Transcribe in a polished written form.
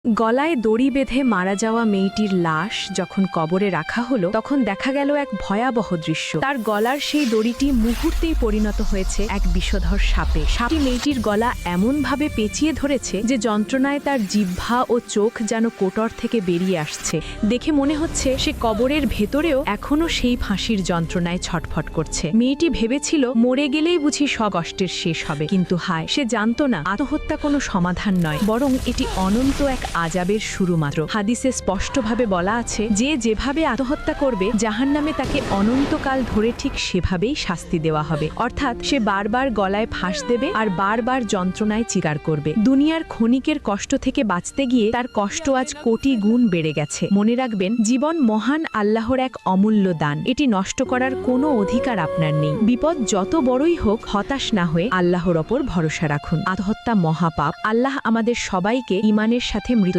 গলায় দড়ি বেঁধে মারা যাওয়া মেয়েটির লাশ যখন কবরে রাখা হলো তখন দেখা গেল এক ভয়াবহ দৃশ্য। তার গলার সেই দড়িটি মুহূর্তেই পরিণত হয়েছে এক বিষধর সাপে। সাপটি মেয়েটির গলা এমনভাবে পেঁচিয়ে ধরেছে যে যন্ত্রণায় তার জিহ্বা ও চোখ যেন কোটর থেকে বেরিয়ে আসছে। দেখে মনে হচ্ছে সে কবরের ভেতরেও এখনো সেই ফাঁসির যন্ত্রণায় ছটফট করছে। মেয়েটি ভেবেছিল মরে গেলেই বুঝি সব কষ্টের শেষ হবে, কিন্তু হায়, সে জানত না আত্মহত্যা কোনো সমাধান নয়, বরং এটি অনন্ত এক আযাবের শুরু মাত্র। হাদিসে স্পষ্টভাবে বলা আছে, যে যেভাবে আত্মহত্যা করবে জাহান্নামে তাকে অনন্তকাল ধরে ঠিক সেভাবেই শাস্তি দেওয়া হবে। অর্থাৎ সে বারবার গলায় ফাঁস দেবে আর বারবার যন্ত্রণায় চিৎকার করবে। দুনিয়ার ক্ষণিকের কষ্ট থেকে বাঁচতে গিয়ে তার কষ্ট আজ কোটি গুণ বেড়ে গেছে। মনে রাখবেন, জীবন মহান আল্লাহর এক অমূল্য দান। এটি নষ্ট করার কোনো অধিকার আপনার নেই। বিপদ যত বড়ই হোক, হতাশ না হয়ে আল্লাহর ওপর ভরসা রাখুন। আত্মহত্যা মহাপাপ। আল্লাহ আমাদের সবাইকে ঈমানের সাথে